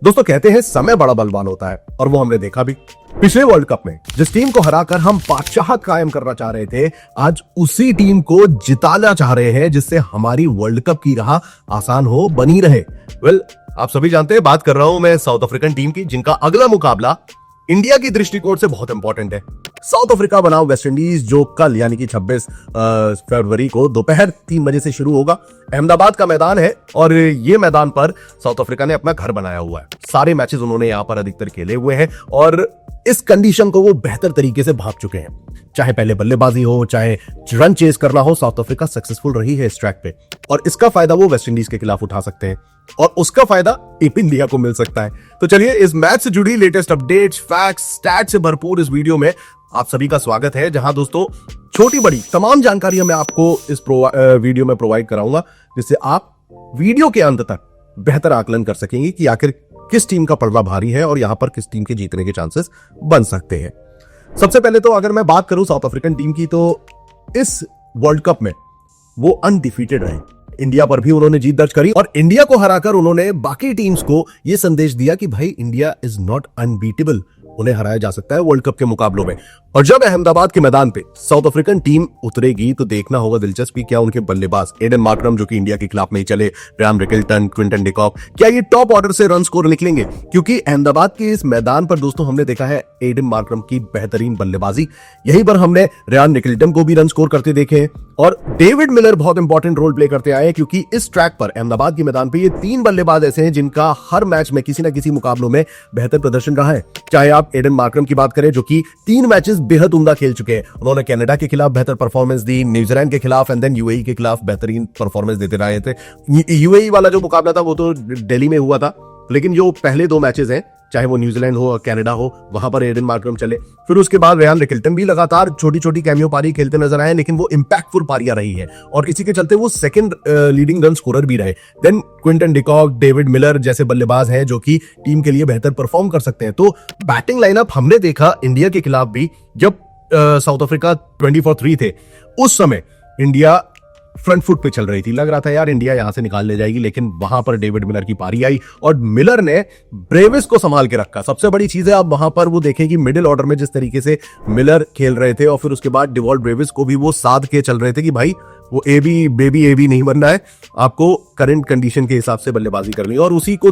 दोस्तों कहते हैं समय बड़ा बलवान होता है और वो हमने देखा भी। पिछले वर्ल्ड कप में जिस टीम को हराकर हम बादशाहत कायम करना चाह रहे थे, आज उसी टीम को जिताना चाह रहे हैं जिससे हमारी वर्ल्ड कप की राह आसान हो बनी रहे। आप सभी जानते हैं, बात कर रहा हूं मैं साउथ अफ्रीकन टीम की, जिनका अगला मुकाबला इंडिया की दृष्टिकोण से बहुत इंपॉर्टेंट है। साउथ अफ्रीका बनाम वेस्ट इंडीज, जो कल यानी कि 26 फरवरी को दोपहर 3 बजे से शुरू होगा। अहमदाबाद का मैदान है और ये मैदान पर साउथ अफ्रीका ने अपना घर बनाया हुआ है। सारे मैचेस उन्होंने यहां पर अधिकतर खेले हुए हैं और इस कंडीशन को वो बेहतर तरीके से भांप चुके हैं। चाहे पहले बल्लेबाजी हो, चाहे रन चेस करना हो, साउथ अफ्रीका सक्सेसफुल रही है इस ट्रैक पे और इसका फायदा वो वेस्ट इंडीज के खिलाफ उठा सकते हैं और उसका फायदा इंडिया को मिल सकता है। तो चलिए, इस मैच से जुड़ी लेटेस्ट अपडेट्स, फैक्ट्स, स्टैट्स से भरपूर इस वीडियो में आप सभी का स्वागत है, जहां दोस्तों छोटी बड़ी तमाम जानकारियां मैं आपको इस वीडियो में प्रोवाइड कराऊंगा, जिससे आप वीडियो के अंत तक बेहतर आकलन कर सकेंगे कि आखिर किस टीम का पलड़ा भारी है और यहां पर किस टीम के जीतने के चांसेस बन सकते हैं। सबसे पहले तो अगर मैं बात करूं साउथ अफ्रीकन टीम की, तो इस वर्ल्ड कप में वो अनडिफीटेड रहे। इंडिया पर भी उन्होंने जीत दर्ज करी और इंडिया को हराकर उन्होंने बाकी टीम्स को यह संदेश दिया कि भाई, इंडिया इज नॉट अनबीटेबल, उन्हें हराया जा सकता है वर्ल्ड कप के मुकाबलों में। और जब अहमदाबाद के मैदान पे साउथ अफ्रीकन टीम उतरेगी तो देखना होगा दिलचस्पी, क्या उनके बल्लेबाज एडन मार्करम, जो कि इंडिया के खिलाफ नहीं चले, रियान रिकिल्टन, क्विंटन डिकॉक, क्या ये टॉप ऑर्डर से रन स्कोर निकलेंगे? क्योंकि अहमदाबाद के इस मैदान पर दोस्तों हमने देखा है एडन मार्करम की बेहतरीन बल्लेबाजी, यहीं पर हमने रियान रिकिल्टन को भी रन स्कोर करते देखे हैं और डेविड मिलर बहुत इंपॉर्टेंट रोल प्ले करते आए हैं, क्योंकि इस ट्रैक पर अहमदाबाद के मैदान पर ये 3 बल्लेबाज ऐसे हैं जिनका हर मैच में किसी न किसी मुकाबलों में बेहतर प्रदर्शन रहा है। चाहे आप एडन मार्करम की बात करें, जो कि 3 मैचेस बेहद उम्दा खेल चुके हैं। उन्होंने कनाडा के खिलाफ बेहतर परफॉर्मेंस दी, न्यूजीलैंड के खिलाफ एंड देन यूएई के खिलाफ बेहतरीन परफॉर्मेंस देते रहे थे। यूएई वाला जो मुकाबला था वो तो दिल्ली में हुआ था, लेकिन जो पहले 2 मैचेस हैं, चाहे वो न्यूजीलैंड हो, कनाडा हो, वहां पर एडन मार्करम चले। फिर उसके बाद रियान रिकिल्टन भी लगातार छोटी छोटी कैमियो पारी खेलते नजर आए, लेकिन वो इंपैक्टफुल पारियां रही है और इसी के चलते वो सेकंड लीडिंग रन स्कोरर भी रहे। Then Quinton de Kock, David Miller जैसे बल्लेबाज हैं जो कि टीम के लिए बेहतर परफॉर्म कर सकते हैं। तो बैटिंग लाइनअप हमने देखा इंडिया के खिलाफ भी, जब साउथ अफ्रीका 24-3 थे, उस समय इंडिया फ्रंट फुट पे चल रही थी। लग रहा था यार इंडिया यहां से निकाल ले जाएगी, लेकिन वहां पर डेविड मिलर की पारी आई और मिलर ने ब्रेविस को संभाल के रखा। सबसे बड़ी चीज है, आप वहां पर वो देखें कि मिडिल ऑर्डर में जिस तरीके से मिलर खेल रहे थे और फिर उसके बाद डिवॉल्ट ब्रेविस को भी वो साध के चल रहे थे कि भाई वो बेबी ए बी नहीं बनना है, आपको करंट कंडीशन के हिसाब से बल्लेबाजी करनी है। और उसी को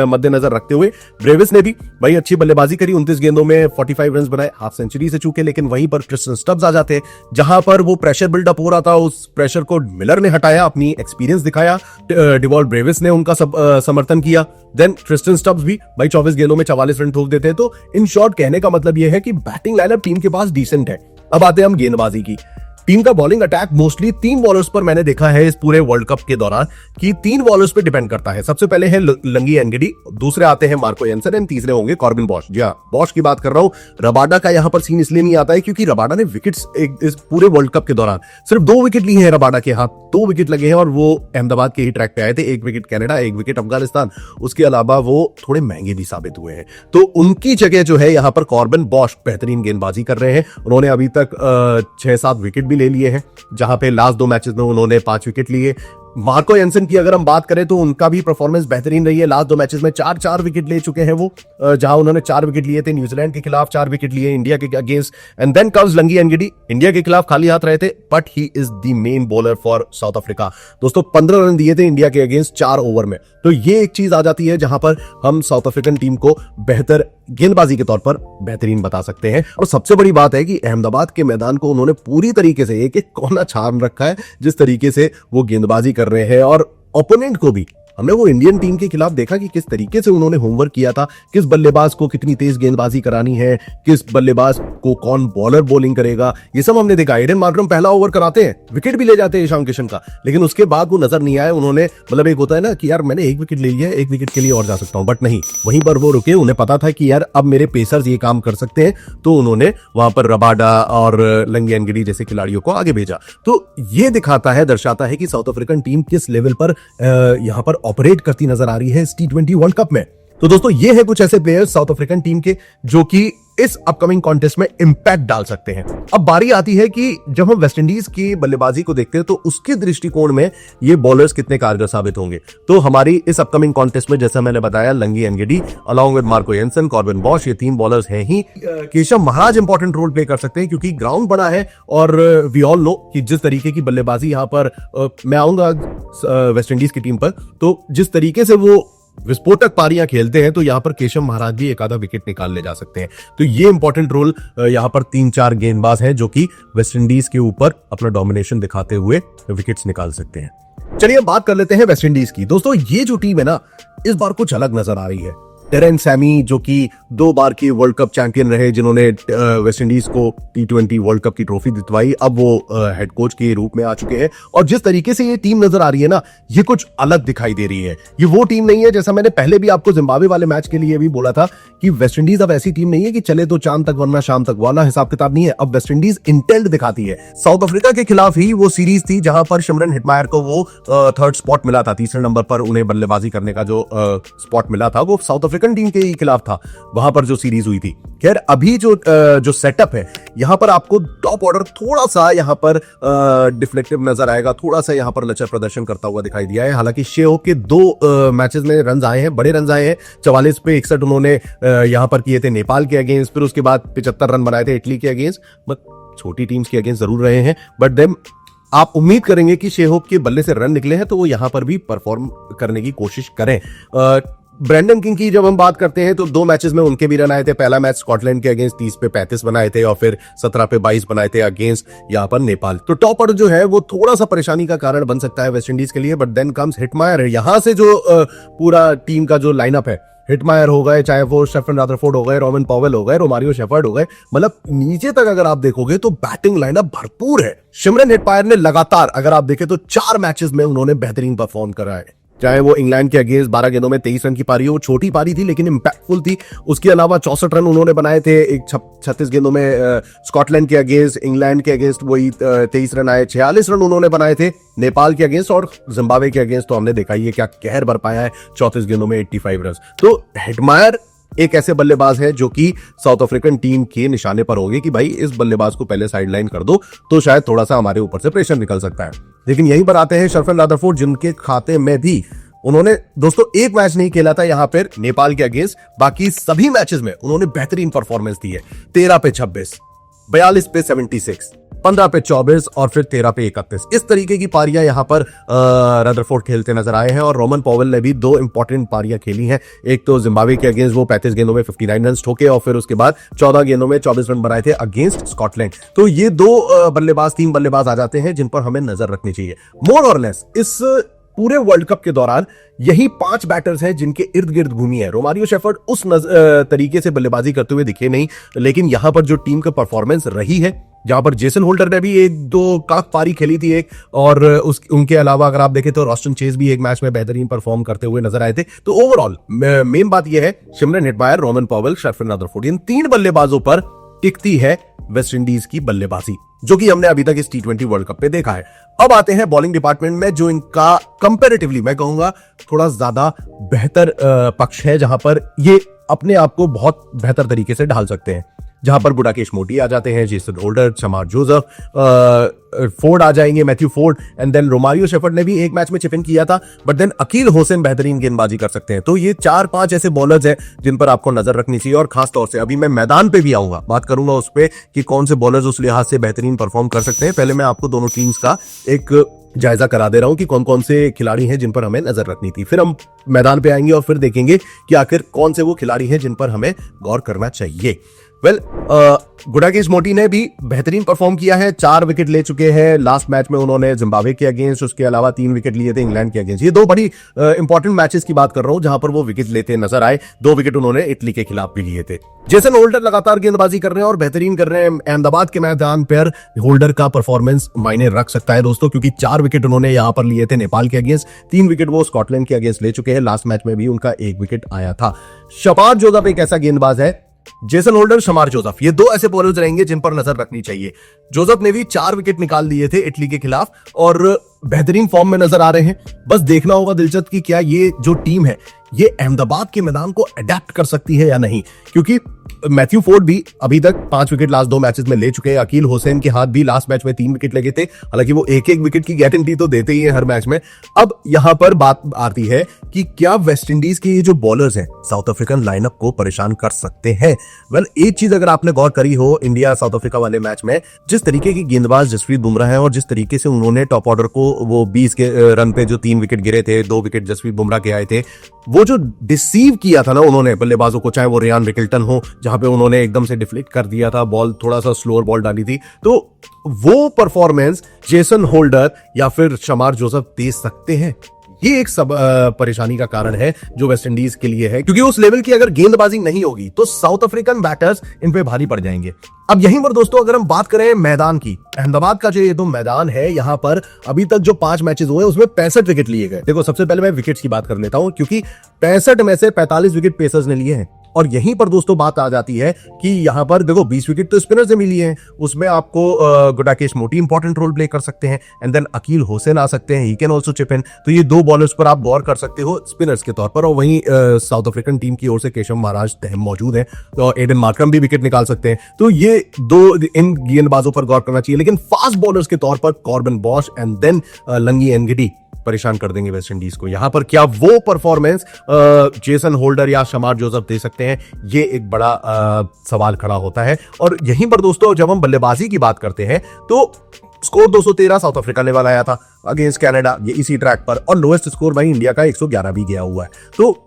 मद्देनजर रखते हुए ब्रेविस ने भी भाई अच्छी बल्लेबाजी करी, 29 गेंदों में 45 रन बनाए, हाफ सेंचुरी से चूके। लेकिन वहीं पर ट्रिस्टन स्टब्स आ जाते हैं, जहां पर वो प्रेशर बिल्डअप हो रहा था, उस प्रेशर को मिलर ने हटाया, अपनी एक्सपीरियंस दिखाया, डिवॉल्ट ब्रेविस ने उनका समर्थन किया। देन ट्रिस्टन स्टब्स भी भाई 24 गेंदों में 44 रन ठोक देते हैं। तो इन शॉर्ट कहने का मतलब यह है कि बैटिंग लाइनअप टीम के पास डिसेंट है। अब आते हैं हम गेंदबाजी की। टीम का बॉलिंग अटैक मोस्टली 3 बॉलर्स पर मैंने देखा है इस पूरे वर्ल्ड कप के दौरान कि 3 बॉलर्स पे डिपेंड करता है। सबसे पहले है लंगी एनगिडी, दूसरे आते हैं मार्को जेनसन एंड तीसरे होंगे कॉर्बिन बॉश। जी हाँ, बॉश की बात कर रहा हूं। रबाडा का यहां पर सीन इसलिए नहीं आता है क्योंकि रबाडा ने विकेट्स इस पूरे वर्ल्ड कप के दौरान सिर्फ 2 विकेट लिए हैं। रबाडा के हाथ 2 विकेट लगे हैं और वो अहमदाबाद के ही ट्रैक पे आए थे। 1 विकेट कनाडा, 1 विकेट अफगानिस्तान। उसके अलावा वो थोड़े महंगे भी साबित हुए हैं। तो उनकी जगह जो है यहां पर कॉर्बिन बॉश बेहतरीन गेंदबाजी कर रहे हैं। उन्होंने अभी तक 6-7 विकेट भी ले लिए हैं, जहां पे लास्ट 2 मैचेस में उन्होंने 5 विकेट लिए। मार्को जेनसन की अगर हम बात करें तो उनका भी परफॉर्मेंस बेहतरीन रही है। लास्ट 2 मैचेस में 4-4 विकेट ले चुके हैं वो, जहां उन्होंने 4 विकेट लिए थे। न्यूजीलैंड के खिलाफ 4 विकेट लिए, इंडिया के against. And then comes Lungi Ngidi, India के खिलाफ खाली हाथ रहे थे, but he is the main bowler for South Africa. दोस्तों 15 रन दिए थे इंडिया के अगेंस्ट 4 ओवर में। तो ये एक चीज आ जाती है जहां पर हम साउथ अफ्रीकन टीम को बेहतर गेंदबाजी के तौर पर बेहतरीन बता सकते हैं। और सबसे बड़ी बात है कि अहमदाबाद के मैदान को उन्होंने पूरी तरीके से एक एक कोना छान रखा है, जिस तरीके से वो गेंदबाजी कर रहे हैं। और ओपोनेंट को भी हमने वो इंडियन टीम के खिलाफ देखा कि किस तरीके से उन्होंने होमवर्क किया था, किस बल्लेबाज को कितनी तेज गेंदबाजी करानी है, किस बल्लेबाज को कौन बॉलर बॉलिंग करेगा, ये सब हमने देखा। एडन मार्करम पहला ओवर कराते हैं, विकेट भी ले जाते हैं ईशान किशन का, लेकिन उसके बाद वो नजर नहीं आए। उन्होंने मतलब एक होता है ना कि यार मैंने 1 विकेट ले लिया है, 1 विकेट के लिए और जा सकता हूं, बट नहीं, वहीं पर वो रुके। उन्हें पता था कि यार अब मेरे पेसर्स ये काम कर सकते हैं, तो उन्होंने वहां पर रबाडा और लंगी एनगिडी जैसे खिलाड़ियों को आगे भेजा। तो ये दिखाता है, दर्शाता है कि साउथ अफ्रीकन टीम किस लेवल पर यहां पर ऑपरेट करती नजर आ रही है इस T20 वर्ल्ड कप में। तो दोस्तों ये है कुछ ऐसे प्लेयर्स साउथ अफ्रीकन टीम के जो कि इस अपकमिंग कॉन्टेस्ट में इंपैक्ट डाल सकते हैं। अब बारी आती है कि जब हम वेस्ट इंडीज की बल्लेबाजी को देखते हैं तो उसके दृष्टिकोण में ये बॉलर्स कितने कारगर साबित होंगे। तो हमारी इस अपकमिंग कॉन्टेस्ट में जैसा मैंने बताया, Lungi Ngidi along with Marco Jansen, Corbin Bosch, ये 3 बॉलर्स हैं ही। Keshav Maharaj important role play कर सकते हैं क्योंकि ग्राउंड बड़ा है और वी ऑल नो कि जिस तरीके की बल्लेबाजी यहां पर मैं आऊंगा वेस्ट इंडीज की टीम पर, तो जिस तरीके से वो विस्फोटक पारियां खेलते हैं तो यहां पर केशव महाराज भी एक आधा विकेट निकाल ले जा सकते हैं। तो ये इंपॉर्टेंट रोल यहां पर 3-4 गेंदबाज हैं जो कि वेस्ट इंडीज के ऊपर अपना डोमिनेशन दिखाते हुए विकेट्स निकाल सकते हैं। चलिए अब बात कर लेते हैं वेस्ट इंडीज की। दोस्तों ये जो टीम है ना, इस बार कुछ अलग नजर आ रही है। टेरेन सैमी जो कि 2 बार के वर्ल्ड कप चैंपियन रहे, जिन्होंने वेस्ट इंडीज को T20 वर्ल्ड कप की ट्रॉफी दिलवाई, अब वो हेड कोच के रूप में आ चुके हैं। और जिस तरीके से ये टीम नजर आ रही है ना, ये कुछ अलग दिखाई दे रही है। ये वो टीम नहीं है, जैसा मैंने पहले भी आपको जिम्बाब्वे वाले मैच के लिए भी बोला था कि वेस्ट इंडीज अब ऐसी टीम नहीं है कि चले तो चांद तक वरना शाम तक वाला हिसाब किताब नहीं है। अब वेस्ट इंडीज इंटेंट दिखाती है। साउथ अफ्रीका के खिलाफ ही वो सीरीज थी जहां पर शिमरन हेटमायर को वो 3rd स्पॉट मिला था, 3रे नंबर पर उन्हें बल्लेबाजी करने का जो स्पॉट मिला था वो साउथ अफ्रीकन टीम के खिलाफ था, वहां पर जो सीरीज हुई थी। खैर अभी जो सेटअप है यहां पर आपको टॉप ऑर्डर थोड़ा सा यहां पर डिफ्लेक्टिव नजर आएगा, थोड़ा सा यहां पर लचर प्रदर्शन करता हुआ दिखाई दिया है। हालांकि शेहो के 2 मैचेस में रन आए हैं, बड़े रन आए हैं। 44 पे 61 उन्होंने यहां पर किए थे नेपाल के अगेंस्ट, फिर उसके बाद 75 रन बनाए थे इटली के अगेंस्ट। बट छोटी टीम्स के अगेंस्ट जरूर रहे हैं, बट देन आप उम्मीद करेंगे कि शेहो के बल्ले से रन निकले हैं तो वो यहां पर भी परफॉर्म करने की कोशिश करें। ब्रैंडन किंग की जब हम बात करते हैं तो 2 मैचेस में उनके भी रन आए थे। पहला मैच स्कॉटलैंड के अगेंस्ट 30 पे 35 बनाए थे और फिर 17 पे 22 बनाए थे अगेंस्ट यहां पर नेपाल। तो टॉप ऑर्डर जो है वो थोड़ा सा परेशानी का कारण बन सकता है वेस्ट इंडीज के लिए। But then comes Hetmyer. यहां से जो पूरा टीम का जो लाइनअप है, हेटमायर हो गए, चाहे वो स्टेफन रदरफोर्ड हो गए, रोमन पॉवेल हो गए, रोमारियो शेफर्ड हो गए, मतलब नीचे तक अगर आप देखोगे तो बैटिंग लाइनअप भरपूर है। शिमरन हेटमायर ने लगातार अगर आप देखें तो 4 मैचेस में उन्होंने बेहतरीन परफॉर्म करा है। चाहे वो इंग्लैंड के अगेंस्ट 12 गेंदों में 23 रन की पारी हो, वो छोटी पारी थी लेकिन इंपैक्टफुल थी। उसके अलावा 64 रन उन्होंने बनाए थे एक 36 गेंदों में स्कॉटलैंड के अगेंस्ट। इंग्लैंड के अगेंस्ट वही 23 रन आए। 46 रन उन्होंने बनाए थे नेपाल के अगेंस्ट, और जिम्बाब्वे के अगेंस्ट तो हमने देखा ही है क्या कहर बर पाया है, 34 गेंदों में 85 रन। तो हेटमायर एक ऐसे बल्लेबाज है जो कि साउथ अफ्रीकन टीम के निशाने पर होंगे कि भाई इस बल्लेबाज को पहले साइडलाइन कर दो तो शायद थोड़ा सा हमारे ऊपर से प्रेशर निकल सकता है। लेकिन यहीं पर आते हैं स्टेफन रदरफोर्ड, जिनके खाते में भी उन्होंने दोस्तों एक मैच नहीं खेला था यहां पर नेपाल के अगेंस्ट, बाकी सभी मैचेस में उन्होंने बेहतरीन परफॉर्मेंस दी है। 13 पे 26, 42 पे 76, 15 पे 24 और फिर 13 पे 31, इस तरीके की पारियां यहां पर रदरफोर्ड खेलते नजर आए हैं। और रोमन पॉवेल ने भी 2 इंपॉर्टेंट पारियां खेली हैं। एक तो जिम्बाब्वे के अगेंस्ट वो 35 गेंदों में 59 रन ठोके और फिर उसके बाद 14 गेंदों में 24 रन बनाए थे अगेंस्ट स्कॉटलैंड। तो ये 2 बल्लेबाज 3 बल्लेबाज आ जाते हैं जिन पर हमें नजर रखनी चाहिए। मोर और लेस इस पूरे वर्ल्ड कप के दौरान यही 5 बैटर्स हैं जिनके इर्द गिर्द घूमी है। रोमारियो शेफर्ड उस तरीके से बल्लेबाजी करते हुए दिखे नहीं, लेकिन यहां पर जो टीम का परफॉर्मेंस रही है, जहां पर जेसन होल्डर ने भी 1-2 काफ पारी खेली थी एक, और उनके अलावा अगर आप देखें तो रॉस्टन चेज भी एक मैच में बेहतरीन परफॉर्म करते हुए नजर आए थे। तो ओवरऑल मेन बात यह है, Shimron Hetmyer, Rovman Powell, Stefan Rutherford, इन 3 बल्लेबाजों पर टिकती है वेस्ट इंडीज की बल्लेबाजी, जो कि हमने अभी तक इस T20 वर्ल्ड कप पे देखा है। अब आते हैं बॉलिंग डिपार्टमेंट में, जो इनका कंपैरेटिवली मैं कहूंगा थोड़ा ज्यादा बेहतर पक्ष है, जहां पर ये अपने आप को बहुत बेहतर तरीके से ढाल सकते हैं। जहां पर बुडाकेश मोटी आ जाते हैं, Jason Holder, Shamar Joseph, Forde आ जाएंगे, Matthew Forde, and then Romario Shepherd ने भी एक मैच में चिप इन किया था, बट देन अकील होसेन बेहतरीन गेंदबाजी कर सकते हैं। तो ये 4-5 ऐसे बॉलर्स हैं जिन पर आपको नजर रखनी चाहिए। और खास तौर से अभी मैं मैदान पे भी आऊंगा, बात करूंगा उस पे कि कौन से बॉलर्स उस लिहाज से बेहतरीन परफॉर्म कर सकते हैं। पहले मैं आपको दोनों टीम्स का एक जायजा करा दे रहा हूं कि कौन कौन से खिलाड़ी हैं जिन पर हमें नजर रखनी थी। फिर हम मैदान पे आएंगे और फिर देखेंगे कि आखिर कौन से वो खिलाड़ी हैं जिन पर हमें गौर करना चाहिए। वेल, बुडाकेश मोटी ने भी बेहतरीन परफॉर्म किया है, 4 विकेट ले चुके हैं लास्ट मैच में उन्होंने जिम्बाब्वे के अगेंस्ट, उसके अलावा 3 विकेट लिए थे इंग्लैंड के अगेंस्ट। ये 2 बड़ी इंपॉर्टेंट मैचेस की बात कर रहा हूं जहां पर वो विकेट लेते नजर आए। 2 विकेट उन्होंने इटली के खिलाफ भी लिए थे। जेसन होल्डर लगातार गेंदबाजी कर रहे हैं और बेहतरीन कर रहे हैं। अहमदाबाद के मैदान पर होल्डर का परफॉर्मेंस मायने रख सकता है दोस्तों, क्योंकि 4 विकेट उन्होंने यहां पर लिए थे नेपाल के अगेंस्ट, 3 विकेट वो स्कॉटलैंड के अगेंस्ट ले चुके हैं। लास्ट मैच में भी उनका 1 विकेट आया था। शमार जोसेफ एक ऐसा गेंदबाज है, जेसन होल्डर, शमार जोसेफ, ये 2 ऐसे बॉलर्स रहेंगे जिन पर नजर रखनी चाहिए। जोसेफ ने भी 4 विकेट निकाल दिए थे इटली के खिलाफ और बेहतरीन फॉर्म में नजर आ रहे हैं। बस देखना होगा दिलचस्प कि क्या ये जो टीम है ये अहमदाबाद के मैदान को अडेप्ट कर सकती है या नहीं, क्योंकि मैथ्यू फोर्ड भी अभी तक 5 विकेट लास्ट 2 मैचेस में ले चुके हैं। अकील हुसैन के हाथ भी लास्ट मैच में 3 विकेट लगे थे, हालांकि वो एक विकेट की गारंटी तो देते ही है हर मैच में। अब यहां पर बात आती है कि क्या वेस्ट इंडीज के ये जो बॉलर्स हैं साउथ अफ्रीकन लाइनअप को परेशान कर सकते हैं। वेल, एक चीज अगर आपने गौर करी हो इंडिया साउथ अफ्रीका वाले मैच में, जिस तरीके की गेंदबाज जसप्रीत बुमराह है और जिस तरीके से उन्होंने टॉप ऑर्डर को वो 20 के रन पे जो 3 विकेट गिरे थे, 2 विकेट जसप्रीत बुमराह के आए थे, वो जो डिसीव किया था ना उन्होंने बल्लेबाजों को, चाहे वो रियान रिकल्टन हो जहां पे उन्होंने एकदम से डिफ्लेक्ट कर दिया था बॉल, थोड़ा सा स्लोअर बॉल डाली थी, तो वो परफॉर्मेंस जेसन होल्डर या फिर शमार जोसेफ दे सकते हैं। ये एक सब परेशानी का कारण है जो वेस्ट इंडीज के लिए है, क्योंकि उस लेवल की अगर गेंदबाजी नहीं होगी तो साउथ अफ्रीकन बैटर्स इन पे भारी पड़ जाएंगे। अब यहीं पर दोस्तों अगर हम बात करें मैदान की, अहमदाबाद का जो ये तो मैदान है, यहां पर अभी तक जो 5 मैचेस हुए उसमें 65 विकेट लिए गए। देखो, सबसे पहले मैं विकेट्स की बात कर लेता हूं, क्योंकि 65 में से 45 विकेट पेसर्स ने लिए हैं। और यहीं पर दोस्तों बात आ जाती है कि यहां पर देखो 20 विकेट तो स्पिनर से मिली हैं, उसमें आपको गुडाकेश मोटी इंपॉर्टेंट रोल प्ले कर सकते हैं, एंड देन अकील हुसैन आ सकते हैं, ही कैन आल्सो चिप इन। तो ये 2 बॉलर्स पर आप गौर कर सकते हो स्पिनर्स के तौर पर। और वहीं साउथ अफ्रीकन टीम की ओर से केशव महाराज तहम मौजूद है, तो एडन मार्करम भी विकेट निकाल सकते हैं। तो ये 2 इन गेंदबाजों पर गौर करना चाहिए। लेकिन फास्ट बॉलर्स के तौर पर Corbin Bosch and then Lungi Ngidi परेशान कर देंगे वेस्ट इंडीज को। यहां पर क्या वो परफॉर्मेंस जेसन होल्डर या शमार जोसेफ दे सकते हैं, ये एक बड़ा सवाल खड़ा होता है। और यहीं पर दोस्तों जब हम बल्लेबाजी की बात करते हैं तो स्कोर 213 साउथ अफ्रीका ने वाला आया था अगेंस्ट कनाडा, ये इसी ट्रैक पर, और लोएस्ट स्कोर भाई इंडिया का 111 भी गया हुआ है। तो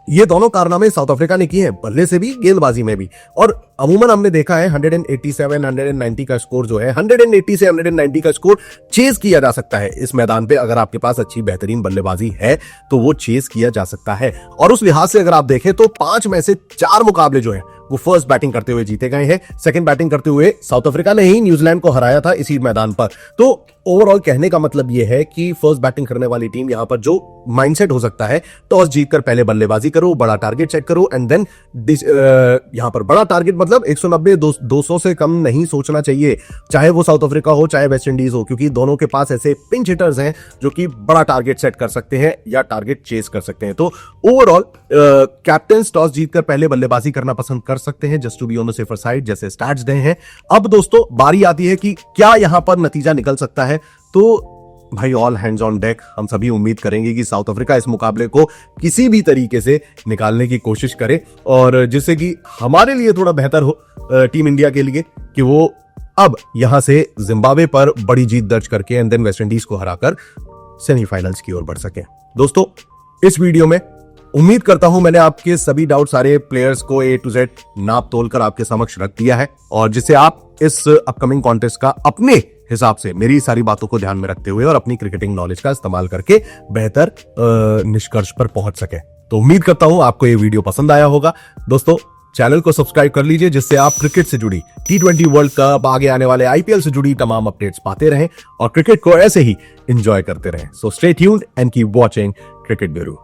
ये दोनों कारनामे साउथ अफ्रीका ने किए हैं, बल्ले से भी गेंदबाजी में भी। और अमूमन हमने देखा है 187 190 का स्कोर जो है, 180 से 190 का स्कोर चेज किया जा सकता है इस मैदान पे। अगर आपके पास अच्छी बेहतरीन बल्लेबाजी है तो वो चेज किया जा सकता है। और उस लिहाज से अगर आप देखें तो 5 में से 4 मुकाबले जो है वो फर्स्ट बैटिंग करते हुए जीते गए हैं। सेकंड बैटिंग करते हुए साउथ अफ्रीका ने ही न्यूजीलैंड को हराया था इसी मैदान पर। तो ओवरऑल कहने का मतलब यह है कि फर्स्ट बैटिंग करने वाली टीम यहां पर जो माइंडसेट हो सकता है, टॉस जीतकर पहले बल्लेबाजी करो, बड़ा टारगेट सेट करो, एंड देन यहां पर बड़ा टारगेट मतलब 190 200 से कम नहीं सोचना चाहिए, चाहे वो साउथ अफ्रीका हो चाहे वेस्ट इंडीज हो, क्योंकि दोनों के पास ऐसे पिंच हिटर्स हैं जो कि बड़ा टारगेट सेट कर सकते हैं या टारगेट चेस कर सकते हैं। तो ओवरऑल कैप्टन टॉस जीतकर पहले बल्लेबाजी करना पसंद कर सकते हैं, just to be on the safer side, जैसे स्टैट्स दे हैं। अब दोस्तों बारी आती है कि क्या यहां पर नतीजा निकल सकता है। तो भाई ऑल हैंड्स ऑन डेक, हम सभी उम्मीद करेंगे कि साउथ अफ्रीका इस मुकाबले को किसी भी तरीके से निकालने की कोशिश करे, और जिससे कि हमारे लिए थोड़ा बेहतर हो टीम इंडिया के लिए, कि वो अब यहां से जिम्बाब्वे पर बड़ी जीत दर्ज करके एंड देन वेस्ट इंडीज को हराकर सेमीफाइनल्स की ओर बढ़ सके। दोस्तों इस वीडियो में उम्मीद करता हूं मैंने आपके सभी डाउट सारे प्लेयर्स को A to Z नाप तोल कर आपके समक्ष रख दिया है, और जिससे आप इस अपकमिंग कॉन्टेस्ट का अपने हिसाब से मेरी सारी बातों को ध्यान में रखते हुए और अपनी क्रिकेटिंग नॉलेज का इस्तेमाल करके बेहतर निष्कर्ष पर पहुंच सके। तो उम्मीद करता हूं आपको ये वीडियो पसंद आया होगा। दोस्तों चैनल को सब्सक्राइब कर लीजिए, जिससे आप क्रिकेट से जुड़ी T20 वर्ल्ड कप, आगे आने वाले IPL से जुड़ी तमाम अपडेट्स पाते रहें और क्रिकेट को ऐसे ही एंजॉय करते रहें। So stay tuned and keep watching cricket Guru.